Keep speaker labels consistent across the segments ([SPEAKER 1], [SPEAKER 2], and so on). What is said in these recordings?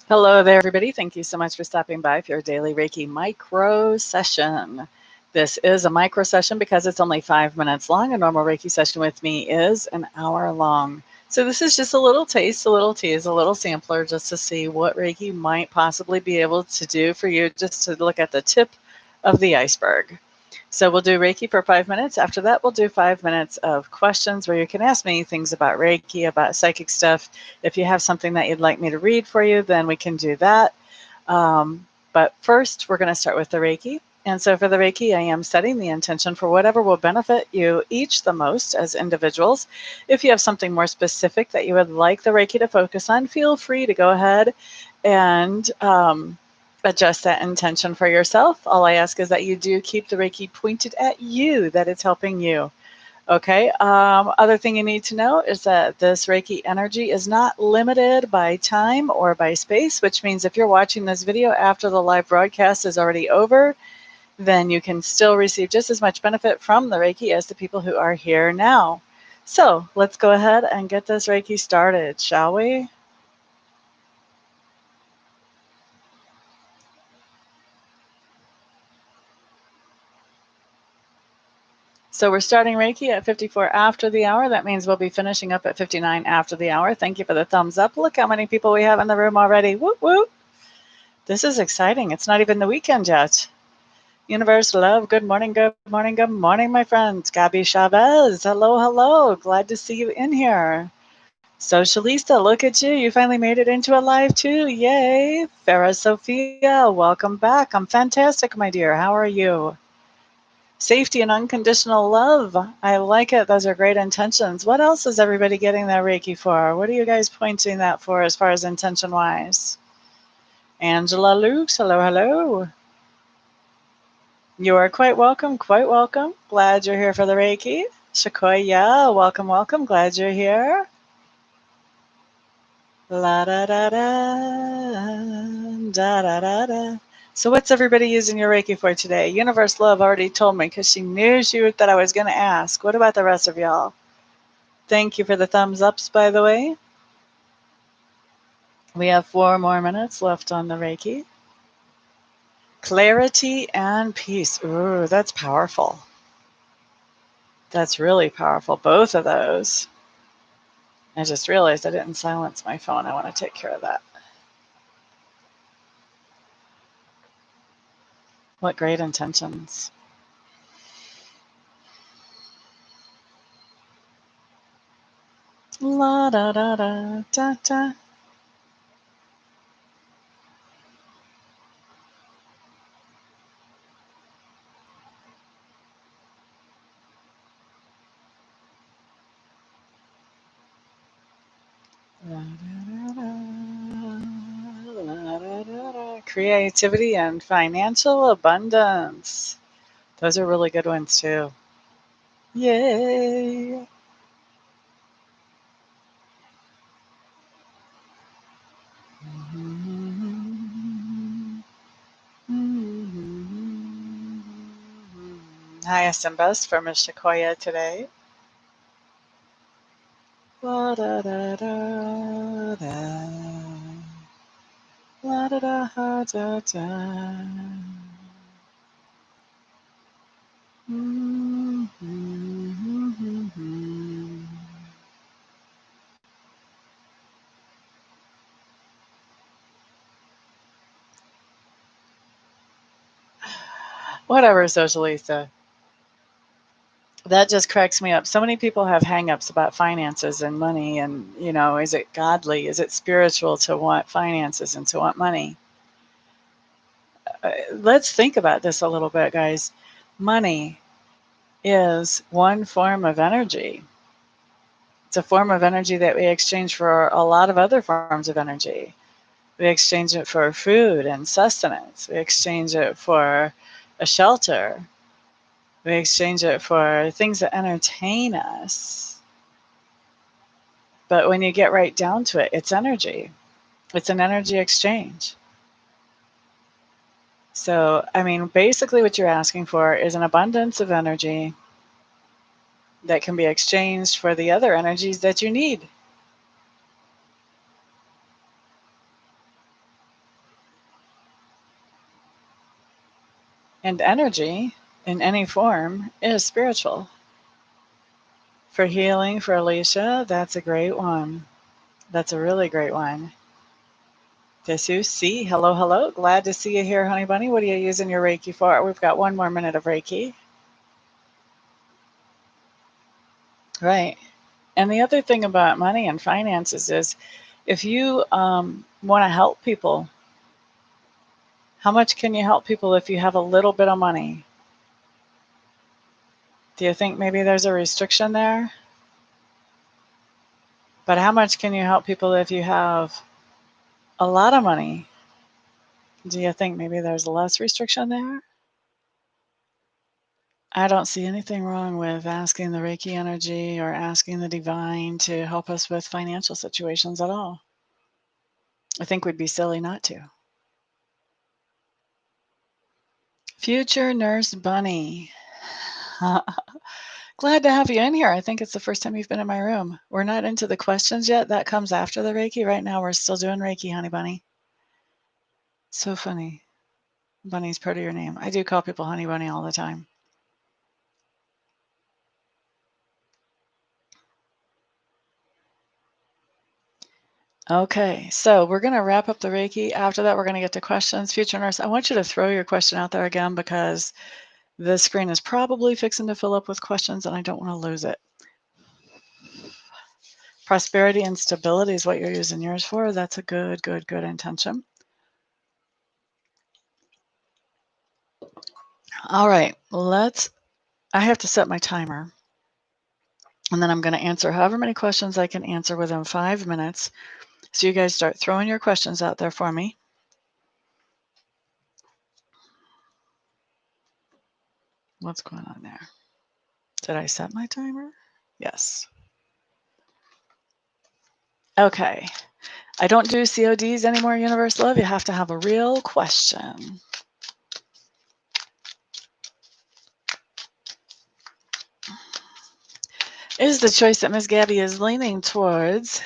[SPEAKER 1] Hello there, everybody. Thank you so much for stopping by for your daily Reiki micro session. This is a micro session because it's only 5 minutes long. A normal Reiki session with me is an hour long. So, this is just a little taste, a little tease, a little sampler just to see what Reiki might possibly be able to do for you, just to look at the tip of the iceberg. So we'll do Reiki for 5 minutes. After that, we'll do 5 minutes of questions where you can ask me things about Reiki, about psychic stuff. If you have something that you'd like me to read for you, then we can do that. But first, we're going to start with the Reiki. And so for the Reiki, I am setting the intention for whatever will benefit you each the most as individuals. If you have something more specific that you would like the Reiki to focus on, feel free to go ahead and adjust that intention for yourself. All I ask is that you do keep the Reiki pointed at you, that it's helping you. Okay. Other thing you need to know is that this Reiki energy is not limited by time or by space, which means if you're watching this video after the live broadcast is already over, then you can still receive just as much benefit from the Reiki as the people who are here now. So let's go ahead and get this Reiki started, shall we? So we're starting Reiki at 54 after the hour. That means we'll be finishing up at 59 after the hour. Thank you for the thumbs up. Look how many people we have in the room already. Whoop, whoop. This is exciting. It's not even the weekend yet. Universe love, good morning, good morning, good morning, my friends. Gabby Chavez, hello, hello. Glad to see you in here. Socialista, look at you. You finally made it into a live too. Yay. Farah Sophia, welcome back. I'm fantastic, my dear. How are you? Safety and unconditional love. I like it. Those are great intentions. What else is everybody getting that Reiki for? What are you guys pointing that for as far as intention wise? Angela Lukes, hello, hello. You are quite welcome, quite welcome. Glad you're here for the Reiki. Shakoya, welcome, welcome. Glad you're here. La da da da da da da da. So what's everybody using your Reiki for today? Universe Love already told me because she knew that I was going to ask. What about the rest of y'all? Thank you for the thumbs ups, by the way. We have 4 more minutes left on the Reiki. Clarity and peace. Ooh, that's powerful. That's really powerful. Both of those. I just realized I didn't silence my phone. I want to take care of that. What great intentions. La da da da da da. Creativity and financial abundance. Those are really good ones too. Yay. Highest and best for Miss Shakoya today. La da da da da. La da da da da. Whatever, Socialista. That just cracks me up. So many people have hangups about finances and money, and is it godly? Is it spiritual to want finances and to want money? Let's think about this a little bit, guys. Money is one form of energy. It's a form of energy that we exchange for a lot of other forms of energy. We exchange it for food and sustenance. We exchange it for a shelter. We exchange it for things that entertain us. But when you get right down to it, it's energy. It's an energy exchange. So, basically what you're asking for is an abundance of energy that can be exchanged for the other energies that you need. And energy in any form is spiritual. For healing, for Alicia, that's a great one. That's a really great one. Jesus, see, hello, hello. Glad to see you here, honey bunny. What are you using your Reiki for? We've got 1 more minute of Reiki. Right. And the other thing about money and finances is if you want to help people, how much can you help people if you have a little bit of money? Do you think maybe there's a restriction there? But how much can you help people if you have a lot of money? Do you think maybe there's less restriction there? I don't see anything wrong with asking the Reiki energy or asking the divine to help us with financial situations at all. I think we'd be silly not to. Future Nurse Bunny. Glad to have you in here. I think it's the first time you've been in my room. We're not into the questions yet. That comes after the Reiki. Right now, we're still doing Reiki, honey bunny. So funny. Bunny's part of your name. I do call people honey bunny all the time. Okay, so we're going to wrap up the Reiki. After that, we're going to get to questions. Future Nurse, I want you to throw your question out there again because this screen is probably fixing to fill up with questions and I don't want to lose it. Prosperity and stability is what you're using yours for. That's a good intention. All right, I have to set my timer. And then I'm going to answer however many questions I can answer within 5 minutes. So you guys start throwing your questions out there for me. What's going on there? Did I set my timer? Yes. Okay. I don't do CODs anymore, Universe Love. You have to have a real question. Is the choice that Miss Gabby is leaning towards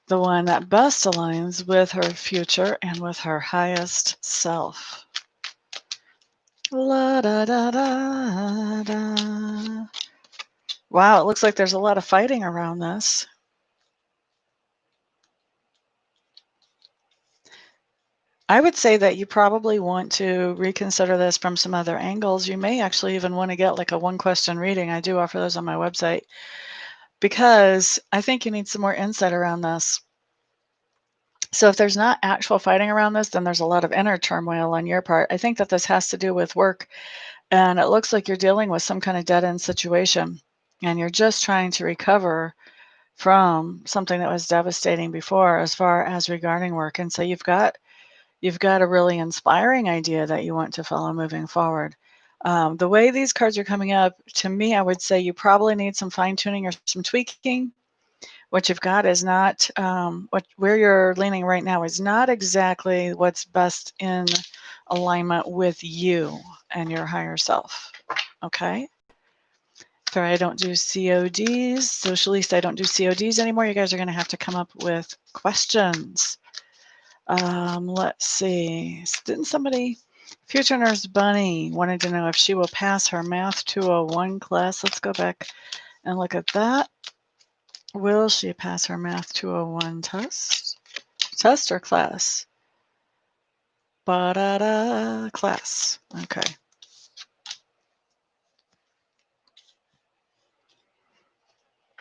[SPEAKER 1] the one that best aligns with her future and with her highest self? La da da da da. Wow, it looks like there's a lot of fighting around this. I would say that you probably want to reconsider this from some other angles. You may actually even want to get like a 1-question reading. I do offer those on my website because I think you need some more insight around this. So if there's not actual fighting around this, then there's a lot of inner turmoil on your part. I think that this has to do with work, and it looks like you're dealing with some kind of dead-end situation, and you're just trying to recover from something that was devastating before as far as regarding work. And so you've got a really inspiring idea that you want to follow moving forward. The way these cards are coming up, to me, I would say you probably need some fine-tuning or some tweaking. What you've got is not, where you're leaning right now is not exactly what's best in alignment with you and your higher self, okay? Sorry, I don't do CODs. Socialist, I don't do CODs anymore. You guys are going to have to come up with questions. Let's see. Didn't somebody, Future Nurse Bunny wanted to know if she will pass her Math 201 class. Let's go back and look at that. Will she pass her Math 201 test? Test or class? Ba-da-da, class. Okay.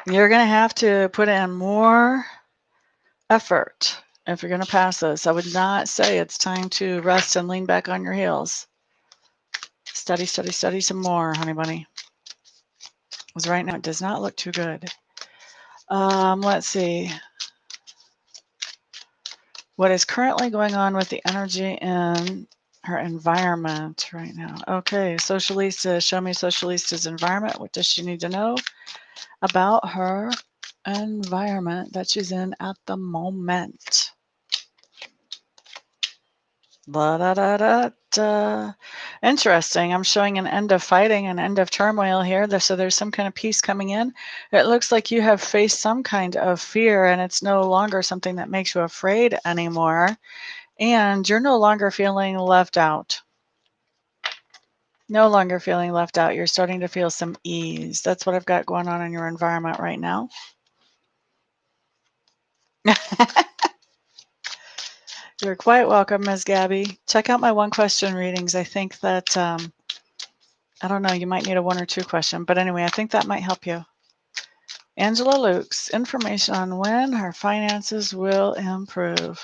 [SPEAKER 1] You're going to have to put in more effort if you're going to pass this. I would not say it's time to rest and lean back on your heels. Study, study, study some more, honey bunny. Because right now it does not look too good. Let's see. What is currently going on with the energy in her environment right now? Okay, Socialista, show me Socialista's environment. What does she need to know about her environment that she's in at the moment? Da, da, da, da, da. Interesting. I'm showing an end of fighting, an end of turmoil here. So there's some kind of peace coming in. It looks like you have faced some kind of fear, and it's no longer something that makes you afraid anymore. And you're no longer feeling left out. No longer feeling left out. You're starting to feel some ease. That's what I've got going on in your environment right now. You're quite welcome, Ms. Gabby. Check out my one question readings. I think that, I don't know, you might need a 1 or 2 question, but anyway, I think that might help you. Angela Lukes, information on when her finances will improve.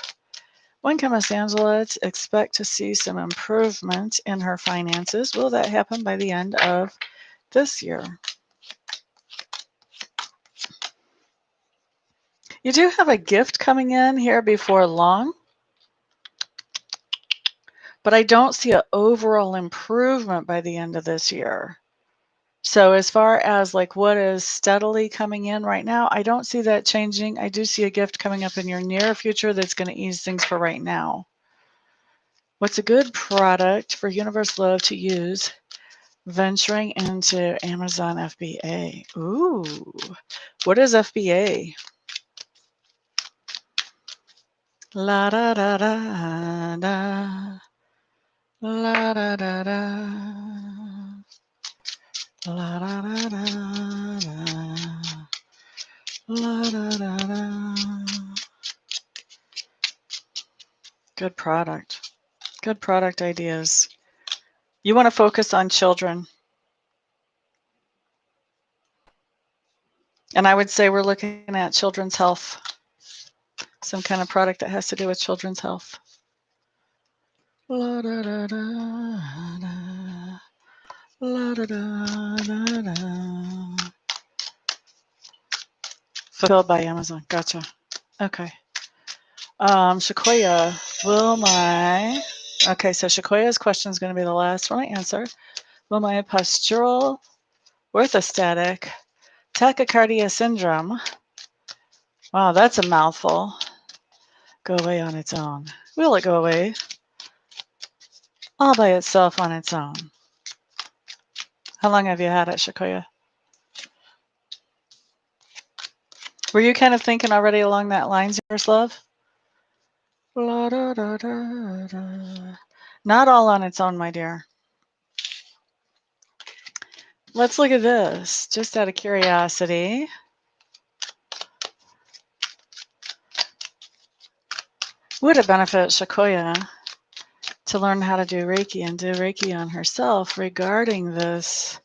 [SPEAKER 1] When can Miss Angela expect to see some improvement in her finances? Will that happen by the end of this year? You do have a gift coming in here before long, but I don't see an overall improvement by the end of this year. So as far as like what is steadily coming in right now, I don't see that changing. I do see a gift coming up in your near future that's going to ease things for right now. What's a good product for Universe Love to use venturing into Amazon FBA? Ooh, what is FBA? La da da da da. La da da da. La da da da da. La da da da. Good product. Good product ideas. You want to focus on children. And I would say we're looking at children's health. Some kind of product that has to do with children's health. La da da da da. La da da da da. Fulfilled by Amazon. Gotcha. Okay. Shakoya, okay, so Shakoya's question is going to be the last one I answer. Will my postural orthostatic tachycardia syndrome, wow, that's a mouthful, go away on its own? Will it go away all by itself on its own? How long have you had it, Shakoya? Were you kind of thinking already along that lines, yours, love? La, da, da, da, da. Not all on its own, my dear. Let's look at this, just out of curiosity. Would it benefit Shakoya to learn how to do Reiki and do Reiki on herself regarding this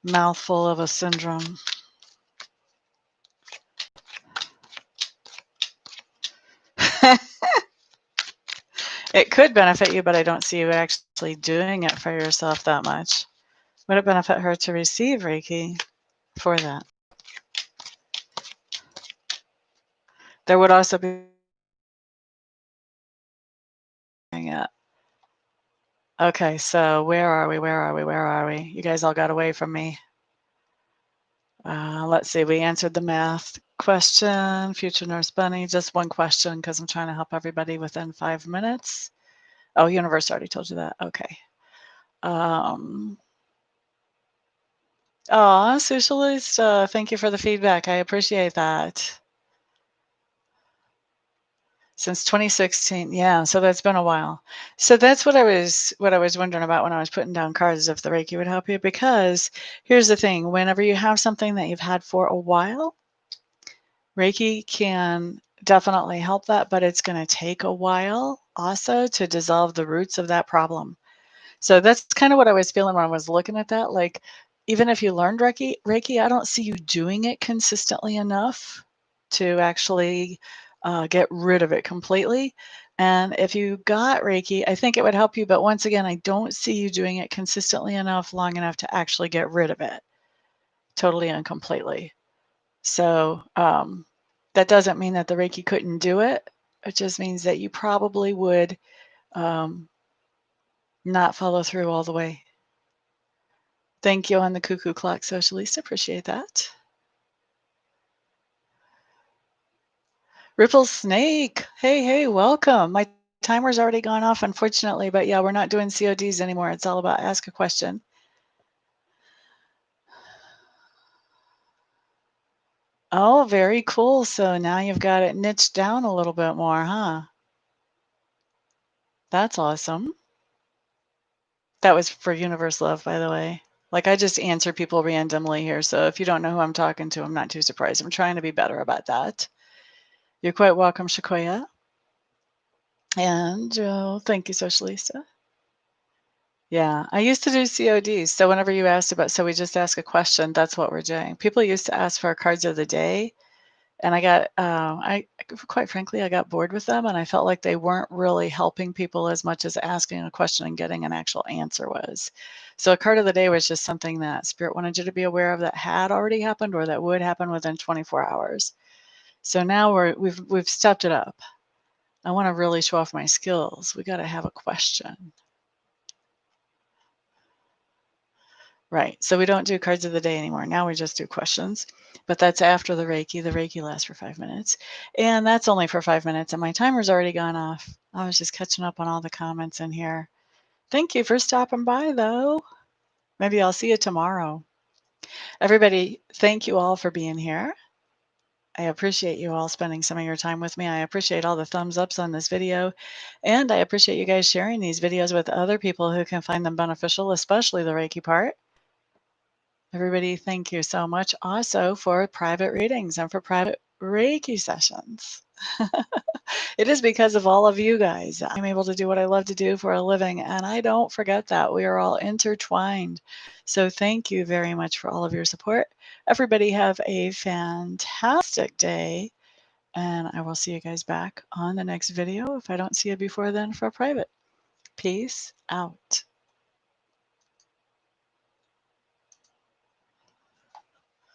[SPEAKER 1] mouthful of a syndrome? It could benefit you, but I don't see you actually doing it for yourself that much. Would it benefit her to receive Reiki for that? There would also be it. Okay, so where are we? You guys all got away from me. Let's see, we answered the math question, future nurse bunny, just one question because I'm trying to help everybody within 5 minutes. Oh, universe already told you that. Okay. Socialist, thank you for the feedback. I appreciate that. Since 2016, yeah. So that's been a while. So that's what I was wondering about when I was putting down cards, if the Reiki would help you. Because here's the thing: whenever you have something that you've had for a while, Reiki can definitely help that, but it's going to take a while also to dissolve the roots of that problem. So that's kind of what I was feeling when I was looking at that. Like, even if you learned Reiki, I don't see you doing it consistently enough to actually get rid of it completely. And if you got Reiki, I think it would help you. But once again, I don't see you doing it consistently enough, long enough to actually get rid of it totally and completely. So that doesn't mean that the Reiki couldn't do it. It just means that you probably would not follow through all the way. Thank you on the cuckoo clock, Socialist. Appreciate that. Ripple Snake. Hey, welcome. My timer's already gone off, unfortunately, but yeah, we're not doing CODs anymore. It's all about ask a question. Oh, very cool. So now you've got it niched down a little bit more, huh? That's awesome. That was for universe love, by the way. Like, I just answer people randomly here, so if you don't know who I'm talking to, I'm not too surprised. I'm trying to be better about that. You're quite welcome, Shakoya. And thank you, Socialista. Yeah, I used to do CODs. So whenever you asked about, so we just ask a question, that's what we're doing. People used to ask for our cards of the day, and I quite frankly, I got bored with them, and I felt like they weren't really helping people as much as asking a question and getting an actual answer was. So a card of the day was just something that Spirit wanted you to be aware of that had already happened or that would happen within 24 hours. So now we've stepped it up. I want to really show off my skills. We got to have a question. Right. So we don't do cards of the day anymore. Now we just do questions. But that's after the Reiki. The Reiki lasts for 5 minutes. And that's only for 5 minutes. And my timer's already gone off. I was just catching up on all the comments in here. Thank you for stopping by, though. Maybe I'll see you tomorrow. Everybody, thank you all for being here. I appreciate you all spending some of your time with me. I appreciate all the thumbs ups on this video. And I appreciate you guys sharing these videos with other people who can find them beneficial, especially the Reiki part. Everybody, thank you so much also for private readings and for private Reiki sessions. It is because of all of you guys I'm able to do what I love to do for a living, and I don't forget that. We are all intertwined. So thank you very much for all of your support. Everybody have a fantastic day, and I will see you guys back on the next video if I don't see you before then for private. Peace out.